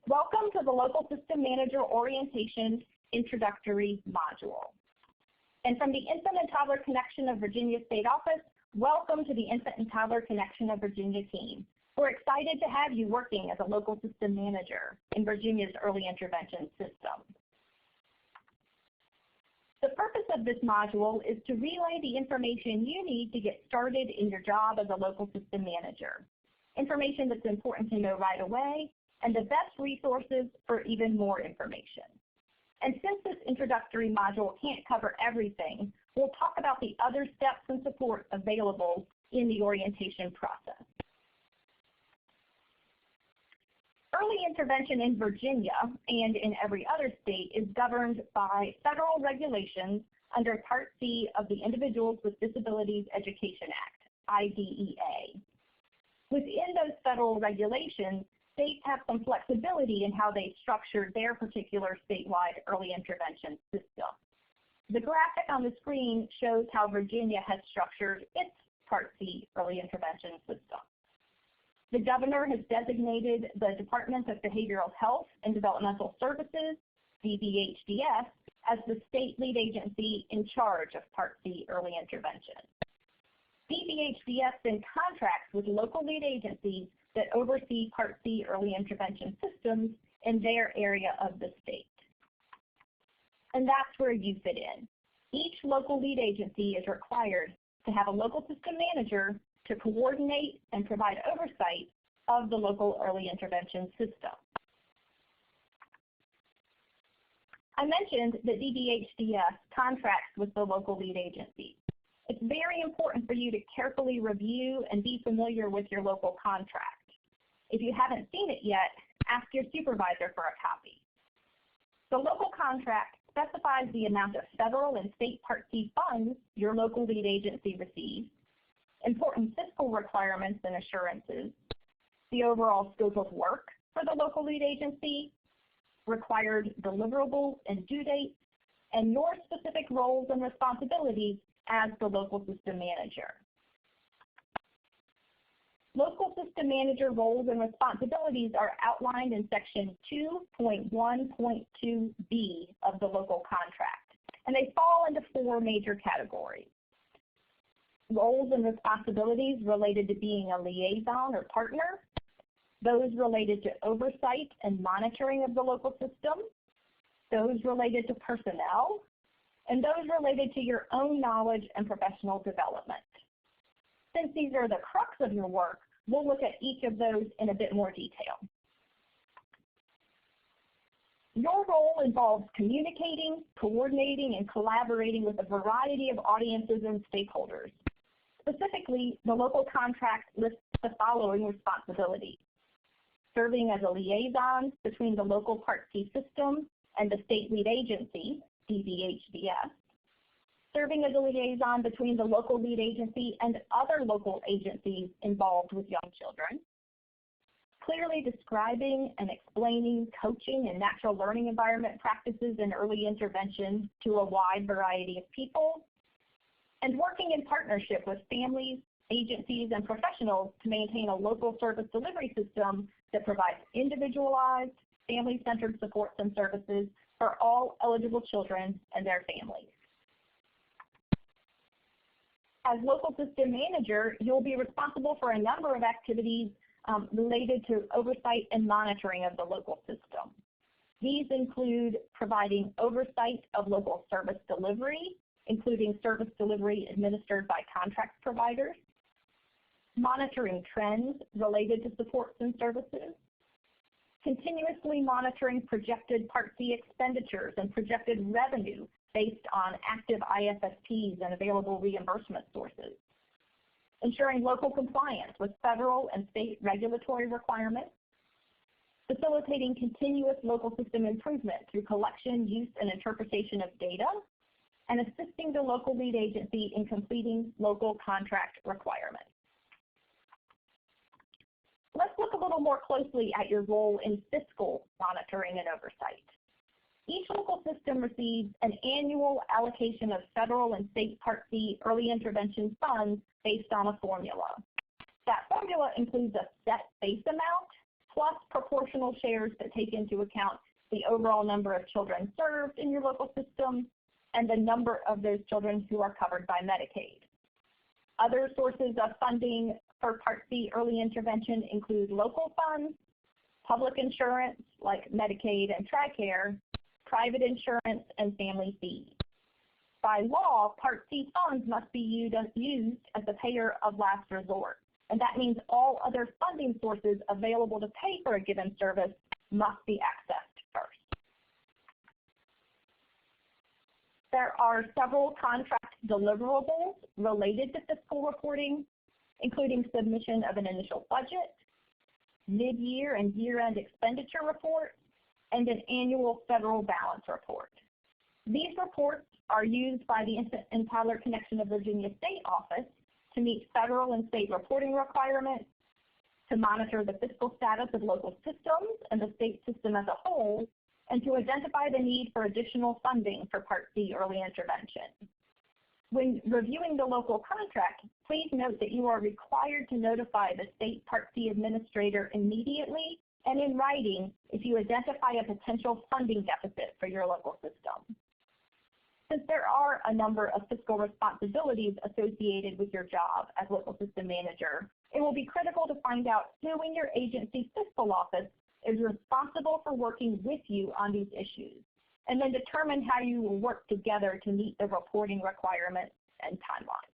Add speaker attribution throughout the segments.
Speaker 1: Welcome to the Local System Manager Orientation Introductory Module. And from the Infant and Toddler Connection of Virginia State Office, welcome to the Infant and Toddler Connection of Virginia team. We're excited to have you working as a local system manager in Virginia's early intervention system. The purpose of this module is to relay the information you need to get started in your job as a local system manager. Information that's important to know right away, and the best resources for even more information. And since this introductory module can't cover everything, we'll talk about the other steps and support available in the orientation process. Early intervention in Virginia and in every other state is governed by federal regulations under Part C of the Individuals with Disabilities Education Act, IDEA. Within those federal regulations, states have some flexibility in how they structure their particular statewide early intervention system. The graphic on the screen shows how Virginia has structured its Part C early intervention system. The governor has designated the Department of Behavioral Health and Developmental Services, DBHDS, as the state lead agency in charge of Part C early intervention. DBHDS then contracts with local lead agencies that oversee Part C early intervention systems in their area of the state. And that's where you fit in. Each local lead agency is required to have a local system manager to coordinate and provide oversight of the local early intervention system. I mentioned that DBHDS contracts with the local lead agency. It's very important for you to carefully review and be familiar with your local contract. If you haven't seen it yet, ask your supervisor for a copy. The local contract specifies the amount of federal and state Part C funds your local lead agency receives, important fiscal requirements and assurances, the overall scope of work for the local lead agency, required deliverables and due dates, and your specific roles and responsibilities as the local system manager. Local system manager roles and responsibilities are outlined in Section 2.1.2b of the local contract, and they fall into 4 major categories. Roles and responsibilities related to being a liaison or partner, those related to oversight and monitoring of the local system, those related to personnel, and those related to your own knowledge and professional development. Since these are the crux of your work, we'll look at each of those in a bit more detail. Your role involves communicating, coordinating, and collaborating with a variety of audiences and stakeholders. Specifically, the local contract lists the following responsibilities: serving as a liaison between the local Part C system and the state lead agency, DBHDS, serving as a liaison between the local lead agency and other local agencies involved with young children, clearly describing and explaining coaching and natural learning environment practices in early intervention to a wide variety of people, and working in partnership with families, agencies, and professionals to maintain a local service delivery system that provides individualized, family-centered supports and services for all eligible children and their families. As local system manager, you'll be responsible for a number of activities related to oversight and monitoring of the local system. These include providing oversight of local service delivery, including service delivery administered by contract providers, monitoring trends related to supports and services, continuously monitoring projected Part C expenditures and projected revenue based on active IFSPs and available reimbursement sources, ensuring local compliance with federal and state regulatory requirements, facilitating continuous local system improvement through collection, use, and interpretation of data, and assisting the local lead agency in completing local contract requirements. Let's look a little more closely at your role in fiscal monitoring and oversight. Each local system receives an annual allocation of federal and state Part C early intervention funds based on a formula. That formula includes a set base amount plus proportional shares that take into account the overall number of children served in your local system and the number of those children who are covered by Medicaid. Other sources of funding for Part C early intervention include local funds, public insurance like Medicaid and TRICARE, private insurance, and family fees. By law, Part C funds must be used as the payer of last resort, and that means all other funding sources available to pay for a given service must be accessed first. There are several contract deliverables related to fiscal reporting, including submission of an initial budget, mid-year and year-end expenditure report, and an annual federal balance report. These reports are used by the Infant and Toddler Connection of Virginia State Office to meet federal and state reporting requirements, to monitor the fiscal status of local systems and the state system as a whole, and to identify the need for additional funding for Part C early intervention. When reviewing the local contract, please note that you are required to notify the state Part C administrator immediately and in writing if you identify a potential funding deficit for your local system. Since there are a number of fiscal responsibilities associated with your job as local system manager, it will be critical to find out who in your agency's fiscal office is responsible for working with you on these issues, and then determine how you will work together to meet the reporting requirements and timelines.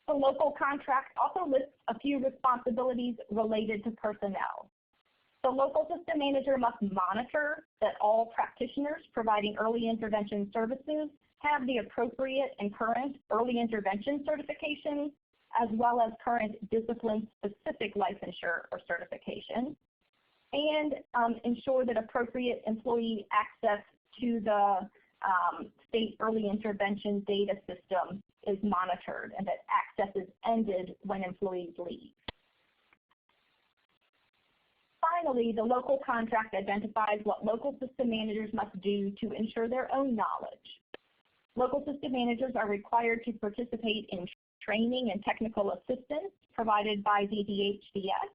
Speaker 1: The local contract also lists a few responsibilities related to personnel. The local system manager must monitor that all practitioners providing early intervention services have the appropriate and current early intervention certifications, as well as current discipline-specific licensure or certification, and ensure that appropriate employee access to the state early intervention data system is monitored and that access is ended when employees leave. Finally, the local contract identifies what local system managers must do to ensure their own knowledge. Local system managers are required to participate in training and technical assistance provided by the DHCS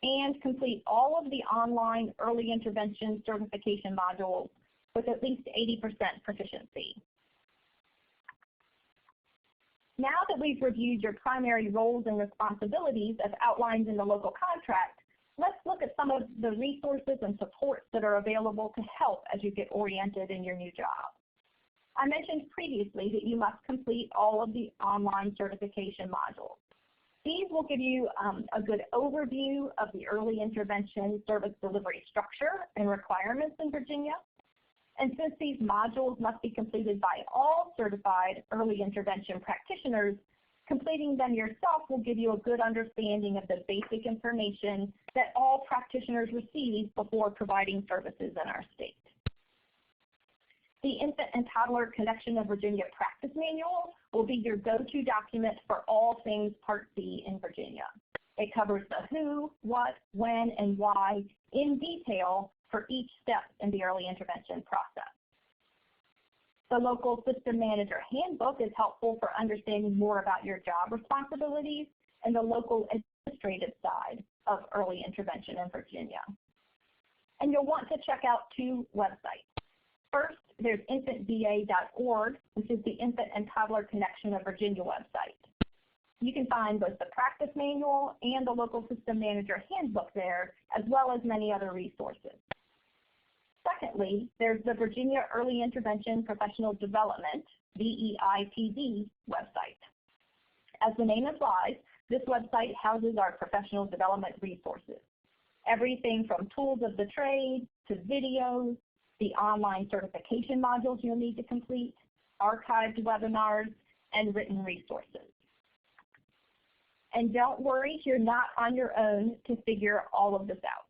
Speaker 1: and complete all of the online early intervention certification modules with at least 80% proficiency. Now that we've reviewed your primary roles and responsibilities as outlined in the local contract, let's look at some of the resources and supports that are available to help as you get oriented in your new job. I mentioned previously that you must complete all of the online certification modules. These will give you a good overview of the early intervention service delivery structure and requirements in Virginia. And since these modules must be completed by all certified early intervention practitioners, completing them yourself will give you a good understanding of the basic information that all practitioners receive before providing services in our state. The Infant and Toddler Connection of Virginia Practice Manual will be your go-to document for all things Part C in Virginia. It covers the who, what, when, and why in detail for each step in the early intervention process. The Local System Manager Handbook is helpful for understanding more about your job responsibilities and the local administrative side of early intervention in Virginia. And you'll want to check out two websites. First, there's infantva.org, which is the Infant and Toddler Connection of Virginia website. You can find both the practice manual and the Local System Manager Handbook there, as well as many other resources. Secondly, there's the Virginia Early Intervention Professional Development, VEIPD website. As the name implies, this website houses our professional development resources. Everything from tools of the trade to videos, the online certification modules you'll need to complete, archived webinars, and written resources. And don't worry, you're not on your own to figure all of this out.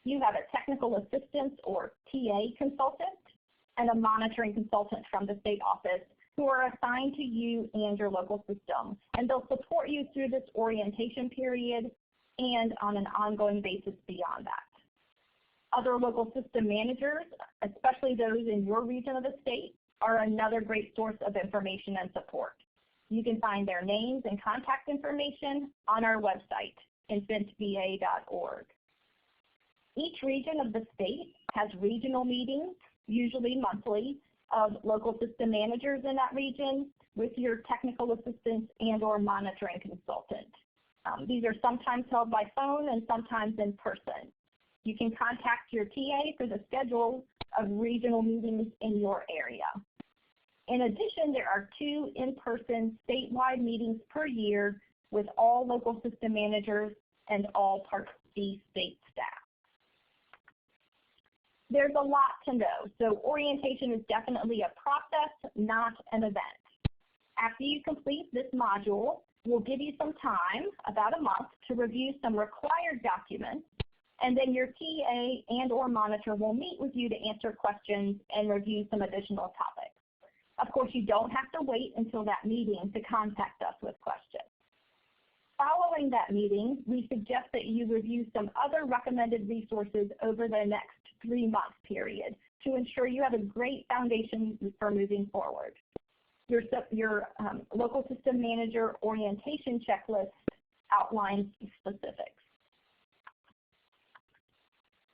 Speaker 1: You have a technical assistance or TA consultant and a monitoring consultant from the state office who are assigned to you and your local system, and they'll support you through this orientation period and on an ongoing basis beyond that. Other local system managers, especially those in your region of the state, are another great source of information and support. You can find their names and contact information on our website, infantva.org. Each region of the state has regional meetings, usually monthly, of local system managers in that region with your technical assistant and or monitoring consultant. These are sometimes held by phone and sometimes in person. You can contact your TA for the schedule of regional meetings in your area. In addition, there are 2 in-person statewide meetings per year with all local system managers and all Part C state staff. There's a lot to know, so orientation is definitely a process, not an event. After you complete this module, we'll give you some time, about a month, to review some required documents, and then your TA and or monitor will meet with you to answer questions and review some additional topics. Of course, you don't have to wait until that meeting to contact us with questions. Following that meeting, we suggest that you review some other recommended resources over the next 3-month period to ensure you have a great foundation for moving forward. Your local system manager orientation checklist outlines specifics.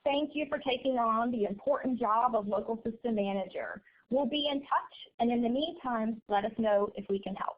Speaker 1: Thank you for taking on the important job of local system manager. We'll be in touch, and in the meantime, let us know if we can help.